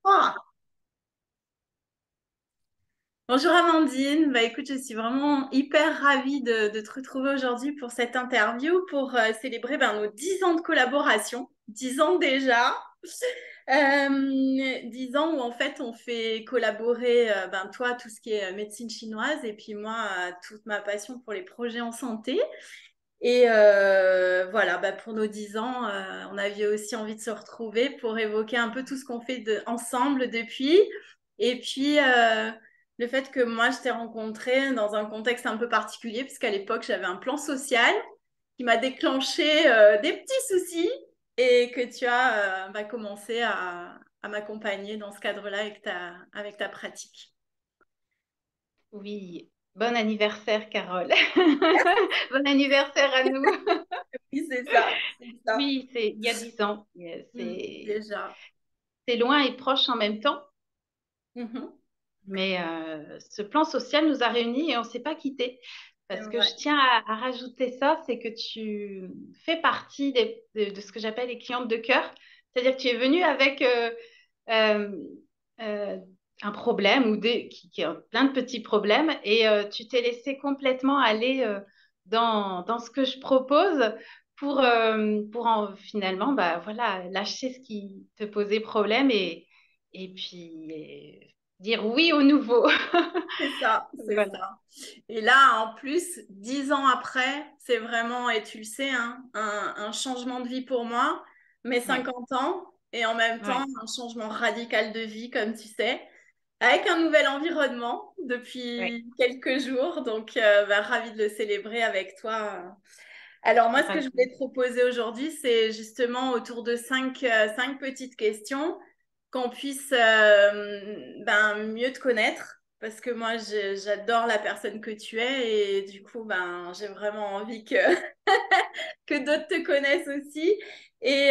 Ah, bonjour Amandine, écoute, je suis vraiment hyper ravie de te retrouver aujourd'hui pour cette interview pour célébrer nos 10 ans de collaboration, 10 ans déjà. 10 ans où en fait on fait collaborer toi tout ce qui est médecine chinoise et puis moi toute ma passion pour les projets en santé. Et voilà, pour nos 10 ans, on avait aussi envie de se retrouver pour évoquer un peu tout ce qu'on fait ensemble depuis. Et puis, le fait que moi, je t'ai rencontré dans un contexte un peu particulier, puisqu'à l'époque, j'avais un plan social qui m'a déclenché des petits soucis et que tu as commencé à m'accompagner dans ce cadre-là avec ta pratique. Oui, bon anniversaire, Carole. Bon anniversaire à nous. Oui, c'est ça, c'est ça. Oui, c'est il y a 10 ans. Déjà. C'est loin et proche en même temps, Mhm. mais ce plan social nous a réunis et on ne s'est pas quittés. C'est Parce que vrai. je tiens à rajouter ça, c'est que tu fais partie de ce que j'appelle les clientes de cœur. C'est-à-dire que tu es venue avec euh, euh, un problème ou qui a plein de petits problèmes et tu t'es laissé complètement aller dans ce que je propose finalement voilà, lâcher ce qui te posait problème et puis dire oui au nouveau. C'est ça, c'est Voilà. ça. Et là, en plus, 10 ans après, c'est vraiment, et tu le sais, hein, un changement de vie pour moi, mes Ouais, 50 ans, et en même temps, ouais, un changement radical de vie, comme tu sais, avec un nouvel environnement ouais. depuis quelques jours. Donc, ravie de le célébrer avec toi. Alors, Je suis moi, ce que je voulais ravie. te proposer aujourd'hui, c'est justement autour de cinq petites questions qu'on puisse mieux te connaître. Parce que moi, j'adore la personne que tu es et du coup, j'ai vraiment envie que d'autres te connaissent aussi. Et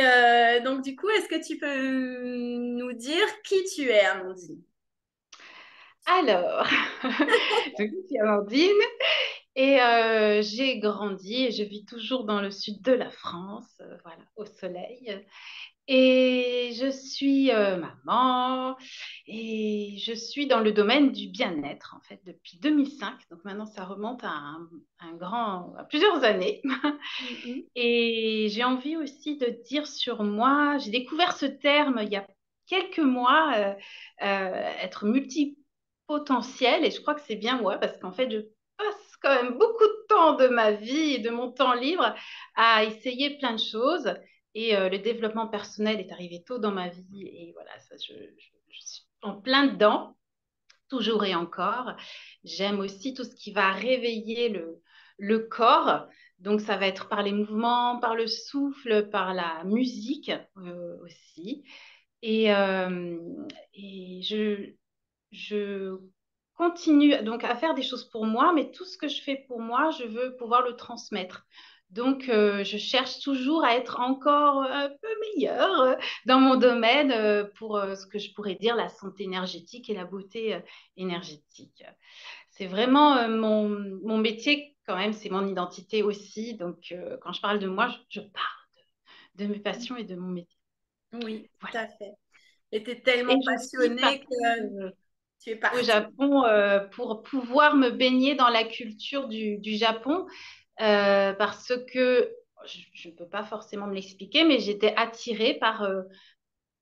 donc, du coup, est-ce que tu peux nous dire qui tu es, Amandine? Alors, je suis Amandine et j'ai grandi et je vis toujours dans le sud de la France, voilà, au soleil. Et je suis maman et je suis dans le domaine du bien-être en fait depuis 2005. Donc maintenant, ça remonte à à plusieurs années. Mhm. Et j'ai envie aussi de dire sur moi, j'ai découvert ce terme il y a quelques mois, être multipotentiel, et je crois que c'est bien moi, parce qu'en fait, je passe quand même beaucoup de temps de ma vie et de mon temps libre à essayer plein de choses. Et le développement personnel est arrivé tôt dans ma vie, et voilà, je suis en plein dedans toujours et encore. J'aime aussi tout ce qui va réveiller le corps. Donc, ça va être par les mouvements, par le souffle, par la musique aussi. Et, euh, et je continue donc à faire des choses pour moi, mais tout ce que je fais pour moi, je veux pouvoir le transmettre. Donc, je cherche toujours à être encore un peu meilleure dans mon domaine pour ce que je pourrais dire la santé énergétique et la beauté énergétique. C'est vraiment mon métier, quand même, c'est mon identité aussi. Donc, quand je parle de moi, je parle de mes passions et de mon métier. Oui, tout Voilà. à fait. Et tu es Et tellement je suis passionnée partie que tu es au partie. Japon pour pouvoir me baigner dans la culture du Japon parce que je ne peux pas forcément me l'expliquer, mais j'étais attirée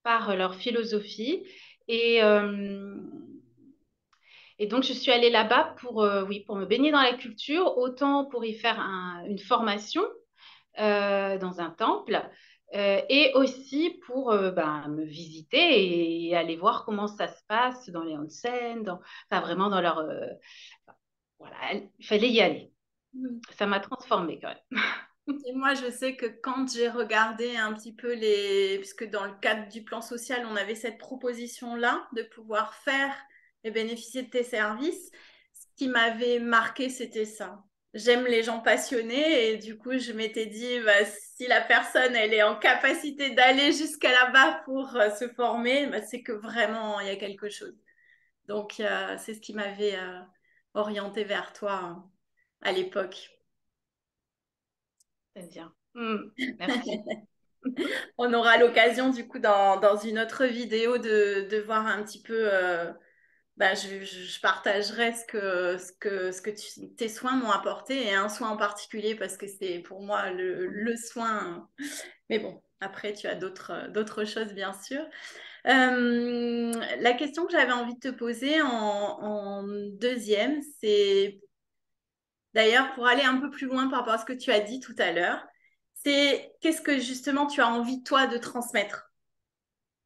par leur philosophie. Et, euh, et donc, je suis allée là-bas oui, pour me baigner dans la culture, autant pour y faire une formation dans un temple. Et aussi pour me visiter et aller voir comment ça se passe dans les onsen, enfin vraiment dans leur, voilà, il fallait y aller. Ça m'a transformée quand même. Et moi, je sais que quand j'ai regardé un petit peu puisque dans le cadre du plan social, on avait cette proposition-là de pouvoir faire et bénéficier de tes services, ce qui m'avait marqué, c'était ça. J'aime les gens passionnés et du coup, je m'étais dit, si la personne, elle est en capacité d'aller jusqu'à là-bas pour se former, c'est que vraiment, il y a quelque chose. Donc, c'est ce qui m'avait orienté vers toi à l'époque. C'est bien. Merci. On aura l'occasion, du coup, dans une autre vidéo, de voir un petit peu. Bah, je partagerai tes soins m'ont apporté et un soin en particulier parce que c'est pour moi le soin. Mais bon, après, tu as d'autres choses, bien sûr. La question que j'avais envie de te poser en deuxième, c'est d'ailleurs pour aller un peu plus loin par rapport à ce que tu as dit tout à l'heure, c'est qu'est-ce que justement tu as envie, toi, de transmettre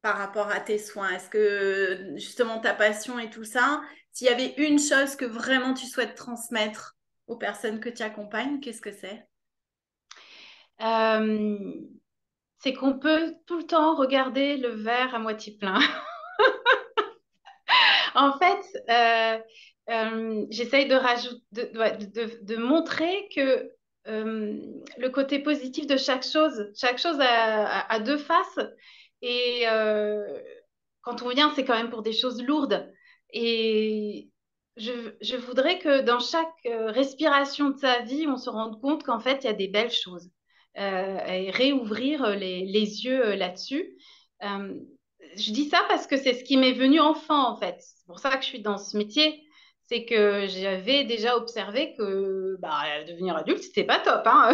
par rapport à tes soins? Est-ce que justement ta passion et tout ça, s'il y avait une chose que vraiment tu souhaites transmettre aux personnes que tu accompagnes, qu'est-ce que c'est? Euh, c'est qu'on peut tout le temps regarder le verre à moitié plein. En fait, j'essaye de montrer que le côté positif de chaque chose a deux faces. Et quand on vient, c'est quand même pour des choses lourdes. Et je voudrais que dans chaque respiration de sa vie, on se rende compte qu'en fait, il y a des belles choses. Et réouvrir les yeux là-dessus. Euh, je dis ça parce que c'est ce qui m'est venu enfant, en fait. C'est pour ça que je suis dans ce métier. C'est que j'avais déjà observé que bah, devenir adulte, c'était pas top, hein.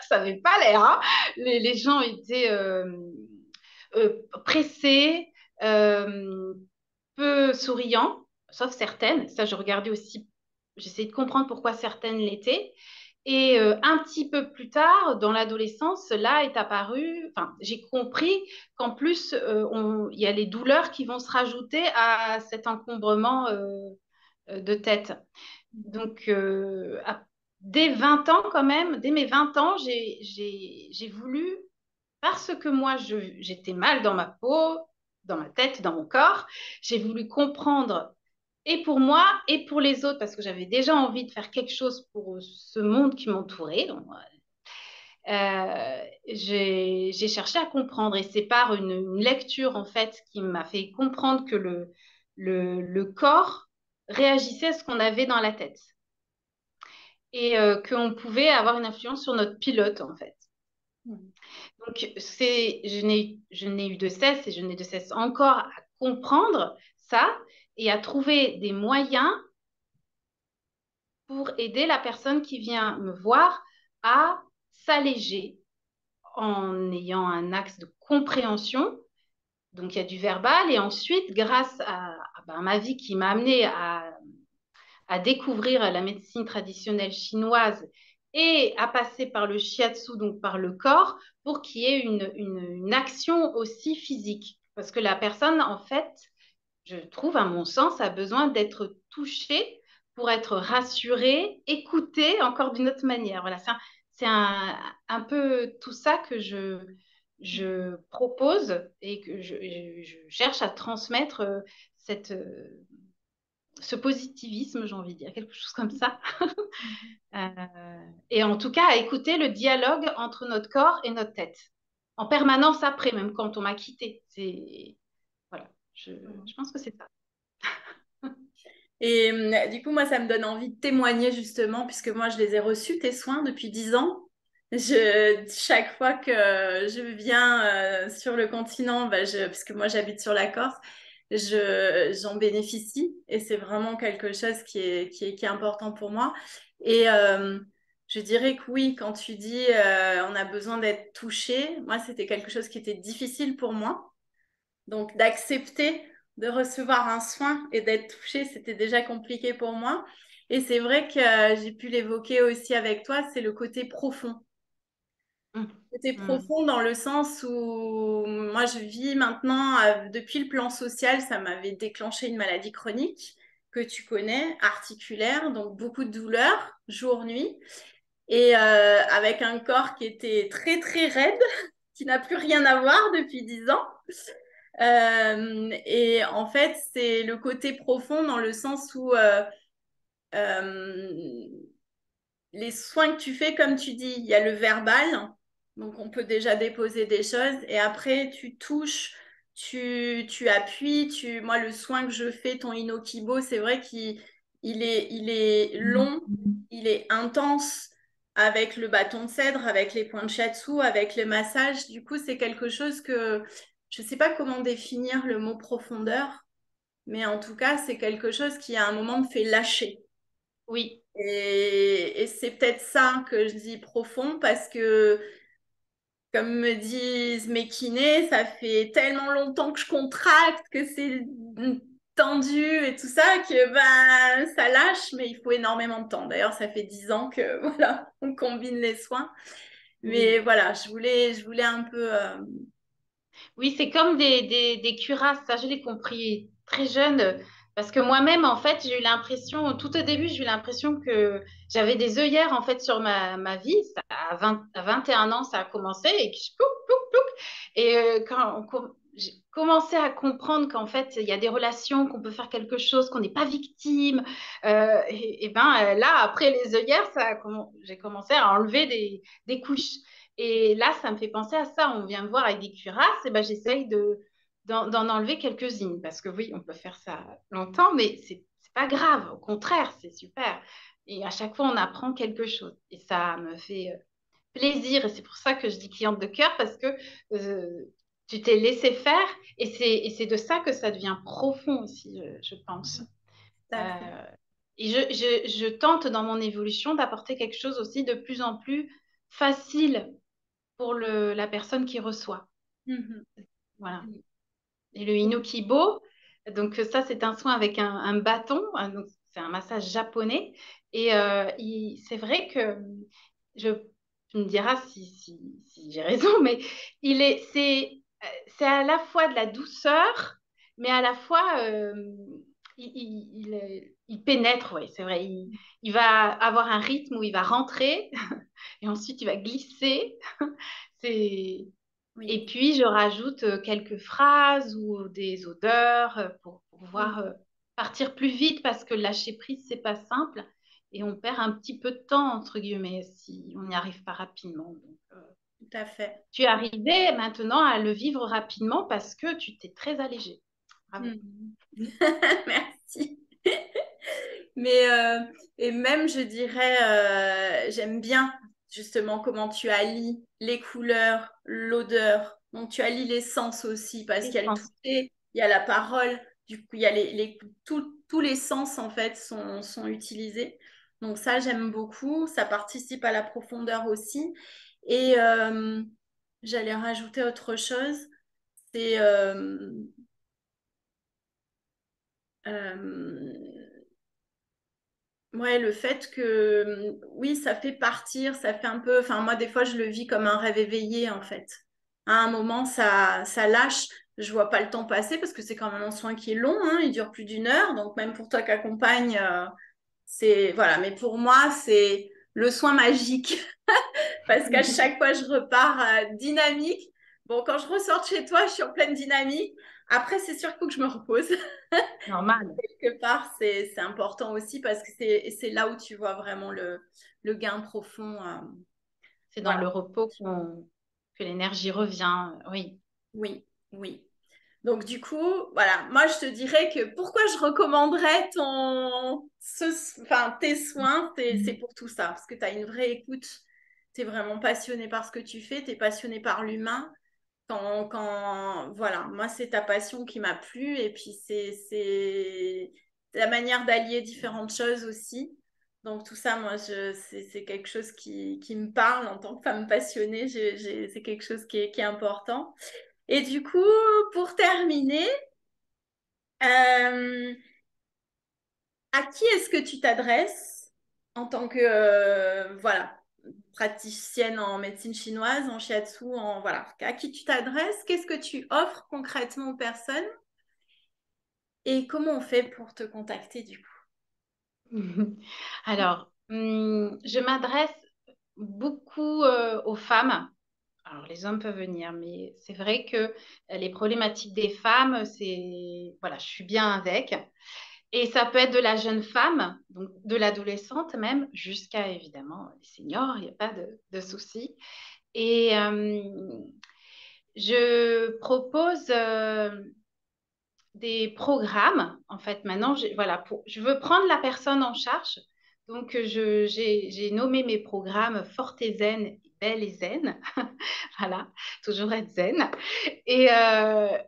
Ça n'avait pas l'air, hein. Les gens étaient pressés, euh, peu souriants, sauf certaines. Ça, je regardais aussi, j'essayais de comprendre pourquoi certaines l'étaient. Et un petit peu plus tard, dans l'adolescence, là est apparu, enfin, j'ai compris qu'en plus, il y a les douleurs qui vont se rajouter à cet encombrement de tête. Donc, dès 20 ans, quand même, dès mes 20 ans, j'ai voulu, parce que moi, j'étais mal dans ma peau, dans ma tête, dans mon corps, j'ai voulu comprendre et pour moi et pour les autres, parce que j'avais déjà envie de faire quelque chose pour ce monde qui m'entourait. Donc, j'ai cherché à comprendre et c'est par une lecture en fait qui m'a fait comprendre que le corps réagissait à ce qu'on avait dans la tête et qu'on pouvait avoir une influence sur notre pilote en fait. Donc je n'ai eu de cesse et je n'ai de cesse encore à comprendre ça et à trouver des moyens pour aider la personne qui vient me voir à s'alléger en ayant un axe de compréhension. Donc, il y a du verbal. Et ensuite, grâce à ma vie qui m'a amené à découvrir la médecine traditionnelle chinoise et à passer par le shiatsu, donc par le corps, pour qu'il y ait une action aussi physique. Parce que la personne, en fait, je trouve, à mon sens, a besoin d'être touchée pour être rassurée, écoutée encore d'une autre manière. Voilà, c'est un peu tout ça que je propose et que je cherche à transmettre cette, ce positivisme, j'ai envie de dire, quelque chose comme ça. Et en tout cas, à écouter le dialogue entre notre corps et notre tête. En permanence après, même quand on m'a quitté. Voilà, je pense que c'est ça. Et du coup, moi, ça me donne envie de témoigner justement, puisque moi, je les ai reçus, tes soins, depuis 10 ans. Chaque fois que je viens sur le continent, bah, parce que moi, j'habite sur la Corse, j'en bénéficie et c'est vraiment quelque chose qui est important pour moi. Et je dirais que oui, quand tu dis on a besoin d'être touché, moi, c'était quelque chose qui était difficile pour moi. Donc, d'accepter de recevoir un soin et d'être touchée, c'était déjà compliqué pour moi. Et c'est vrai que j'ai pu l'évoquer aussi avec toi, c'est le côté profond. Mm. Côté Mm. profond dans le sens où moi, je vis maintenant, depuis le plan social, ça m'avait déclenché une maladie chronique que tu connais, articulaire, donc beaucoup de douleurs, jour, nuit, et avec un corps qui était très, très raide, qui n'a plus rien à voir depuis 10 ans. Et en fait, c'est le côté profond dans le sens où euh, les soins que tu fais, comme tu dis, il y a le verbal, donc on peut déjà déposer des choses, et après tu touches, tu appuies, moi le soin que je fais, ton Inokibo, c'est vrai qu'il il est long, il est intense, avec le bâton de cèdre, avec les points de shiatsu, avec le massage. Du coup, c'est quelque chose que je ne sais pas comment définir le mot profondeur, mais en tout cas, c'est quelque chose qui à un moment me fait lâcher. Oui, Et c'est peut-être ça que je dis profond parce que, comme me disent mes kinés, ça fait tellement longtemps que je contracte, que c'est tendu et tout ça, que ben, ça lâche, mais il faut énormément de temps. D'ailleurs, ça fait 10 ans que voilà, on combine les soins. Mais oui. voilà, je voulais un peu. Oui, c'est comme des cuirasses, ça je l'ai compris très jeune, parce que moi-même, en fait, j'ai eu l'impression, tout au début, j'ai eu l'impression que j'avais des œillères, en fait, sur ma vie. À 21 ans, ça a commencé, et que je, plouc, plouc, plouc. Et j'ai commencé à comprendre qu'en fait, il y a des relations, qu'on peut faire quelque chose, qu'on n'est pas victime, et ben là, après les œillères, j'ai commencé à enlever des couches. Et là, ça me fait penser à ça. On vient me voir avec des cuirasses, et ben j'essaye d'en enlever quelques-unes. Parce que oui, on peut faire ça longtemps, mais c'est pas grave. Au contraire, c'est super. Et à chaque fois, on apprend quelque chose. Et ça me fait plaisir. Et c'est pour ça que je dis cliente de cœur, parce que tu t'es laissé faire. Et c'est de ça que ça devient profond aussi, je pense. Tout à fait. Euh, et je tente dans mon évolution d'apporter quelque chose aussi de plus en plus facile pour la personne qui reçoit. Mhm. Voilà. Et le Hinokibo, donc ça, c'est un soin avec un bâton. Donc c'est un massage japonais. Et c'est vrai que je, tu me diras si j'ai raison, mais c'est à la fois de la douceur, mais à la fois il pénètre, oui, c'est vrai. Il va avoir un rythme où il va rentrer et ensuite il va glisser. C'est Oui. Et puis, je rajoute quelques phrases ou des odeurs pour pouvoir Oui, partir plus vite parce que lâcher prise, c'est pas simple et on perd un petit peu de temps, entre guillemets, si on n'y arrive pas rapidement. Donc, tout à fait. tu es arrivé maintenant à le vivre rapidement parce que tu t'es très allégé. Bravo. Mhm. Merci. Mais et même, je dirais, j'aime bien justement comment tu allies les couleurs, l'odeur. Donc, tu allies les sens aussi parce qu'il y a le L'essence. toucher, il y a la parole. Du coup, il y a tous les sens en fait sont utilisés. Donc, ça, j'aime beaucoup. Ça participe à la profondeur aussi. Et j'allais rajouter autre chose. C'est euh, ouais, le fait que, oui, ça fait partir, ça fait un peu, enfin, moi, des fois, je le vis comme un rêve éveillé, en fait. À un moment, ça lâche. Je vois pas le temps passer parce que c'est quand même un soin qui est long, hein, il dure plus d'1 heure. Donc, même pour toi qui accompagne, c'est, voilà. Mais pour moi, c'est le soin magique parce qu'à chaque fois, je repars dynamique. Bon, quand je ressors de chez toi, je suis en pleine dynamique. Après, c'est sûr qu'il faut que je me repose Normal. quelque part, c'est important aussi parce que c'est là où tu vois vraiment le gain profond. C'est dans Voilà, le repos que l'énergie revient. Oui. oui, oui. Donc du coup, voilà, moi je te dirais que pourquoi je recommanderais enfin, tes soins, c'est pour tout ça, parce que tu as une vraie écoute, tu es vraiment passionné par ce que tu fais, tu es passionné par l'humain. Voilà, moi c'est ta passion qui m'a plu et puis c'est la manière d'allier différentes choses aussi. Donc tout ça, moi, c'est quelque chose qui me parle en tant que femme passionnée. C'est quelque chose qui est important. Et du coup, pour terminer, euh, à qui est-ce que tu t'adresses en tant que voilà, praticienne en médecine chinoise, en shiatsu, voilà, à qui tu t'adresses? Qu'est-ce que tu offres concrètement aux personnes? Et comment on fait pour te contacter du coup? Alors, je m'adresse beaucoup aux femmes. Alors, les hommes peuvent venir, mais c'est vrai que les problématiques des femmes, voilà, je suis bien avec. Et ça peut être de la jeune femme, donc de l'adolescente même, jusqu'à évidemment les seniors, il n'y a pas de souci. Et je propose des programmes. En fait, maintenant, voilà, je veux prendre la personne en charge. Donc, j'ai nommé mes programmes Forte et Zen, Belle et Zen. Voilà, toujours être zen. Et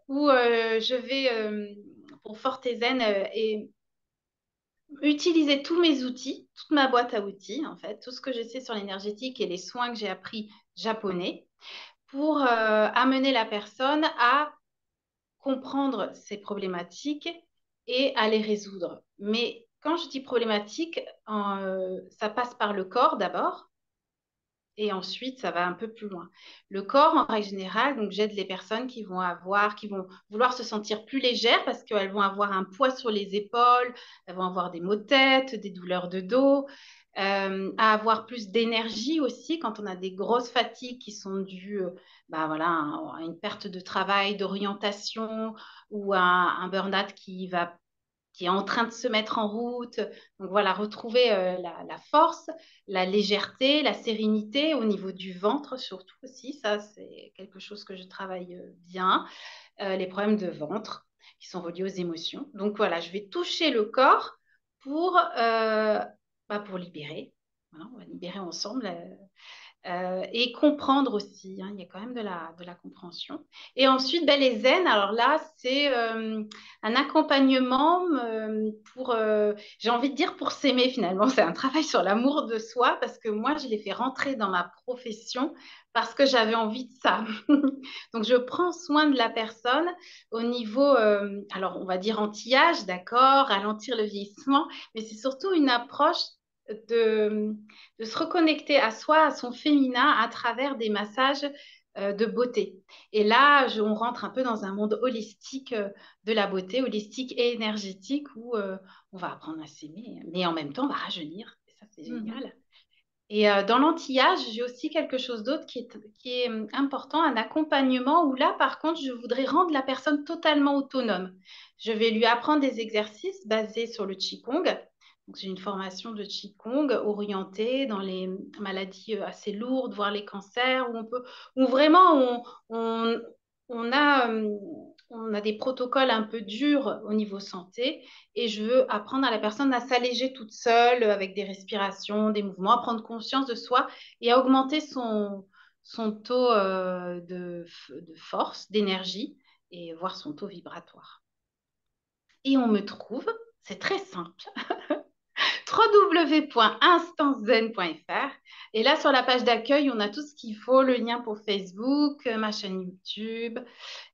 où je vais, pour Forte et Zen, et utiliser tous mes outils, toute ma boîte à outils, en fait, tout ce que je sais sur l'énergétique et les soins que j'ai appris japonais, pour amener la personne à comprendre ses problématiques et à les résoudre. Mais quand je dis problématique, ça passe par le corps d'abord et ensuite ça va un peu plus loin. Le corps, en règle générale, donc j'aide les personnes qui vont vouloir se sentir plus légères parce qu'elles vont avoir un poids sur les épaules, elles vont avoir des maux de tête, des douleurs de dos, à avoir plus d'énergie aussi quand on a des grosses fatigues qui sont dues bah voilà, à une perte de travail, d'orientation ou à un burn-out qui est en train de se mettre en route. Donc voilà, retrouver la force, la légèreté, la sérénité au niveau du ventre surtout aussi. Ça, c'est quelque chose que je travaille bien. Les problèmes de ventre qui sont reliés aux émotions. Donc voilà, je vais toucher le corps pour, pour libérer. Voilà, on va libérer ensemble et comprendre aussi. Hein, il y a quand même de la compréhension. Et ensuite, ben, les zen, alors là, c'est un accompagnement pour, j'ai envie de dire pour s'aimer finalement. C'est un travail sur l'amour de soi parce que moi, je l'ai fait rentrer dans ma profession parce que j'avais envie de ça. Donc, je prends soin de la personne au niveau, alors on va dire anti-âge, d'accord, ralentir le vieillissement, mais c'est surtout une approche de, de se reconnecter à soi, à son féminin, à travers des massages de beauté. Et là, on rentre un peu dans un monde holistique de la beauté, holistique et énergétique, où on va apprendre à s'aimer, mais en même temps, on va rajeunir. Et ça, c'est Mhm. génial. Et dans l'anti-âge, j'ai aussi quelque chose d'autre qui est important, un accompagnement où là, par contre, je voudrais rendre la personne totalement autonome. Je vais lui apprendre des exercices basés sur le Qigong. Donc, j'ai une formation de Qigong orientée dans les maladies assez lourdes, voire les cancers, où vraiment on, on a, on a des protocoles un peu durs au niveau santé et je veux apprendre à la personne à s'alléger toute seule avec des respirations, des mouvements, à prendre conscience de soi et à augmenter son taux de force, d'énergie et voir son taux vibratoire. Et on me trouve, c'est très simple, www.instanceden.fr. Et là, sur la page d'accueil, on a tout ce qu'il faut, le lien pour Facebook, ma chaîne YouTube,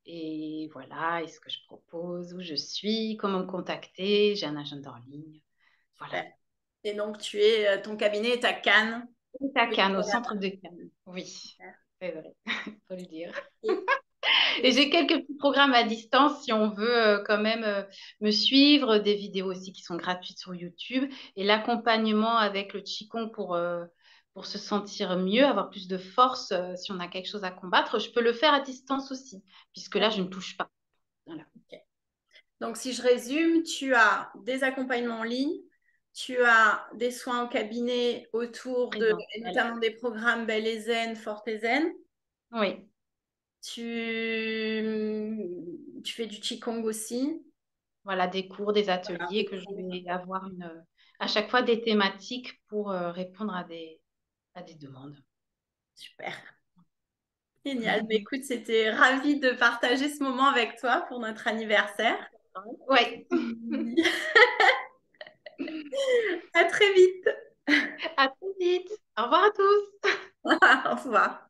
et voilà, et ce que je propose, où je suis, comment me contacter, j'ai un agenda en ligne. Voilà. Super. Et donc, ton cabinet est à Cannes. C'est à Oui, Cannes, au voilà. centre de Cannes. Oui, c'est vrai, faut le dire. Et, Et et j'ai quelques petits programmes à distance si on veut quand même me suivre, des vidéos aussi qui sont gratuites sur YouTube et l'accompagnement avec le Qigong pour se sentir mieux, avoir plus de force si on a quelque chose à combattre. Je peux le faire à distance aussi, puisque là, je ne touche pas. Voilà. Ok. Donc, si je résume, tu as des accompagnements en ligne, tu as des soins au cabinet autour de, et Présentiel. notamment des programmes Belle et Zen, Forte et Zen. Oui. Tu fais du Qigong aussi. Voilà, des cours, des Voilà, ateliers des que je cours. vais avoir à chaque fois des thématiques pour répondre à des demandes. Super. Génial. Mais écoute, c'était ravi de partager ce moment avec toi pour notre anniversaire. Et Oui. puis, à très vite. À très vite. Au revoir à tous. Au revoir.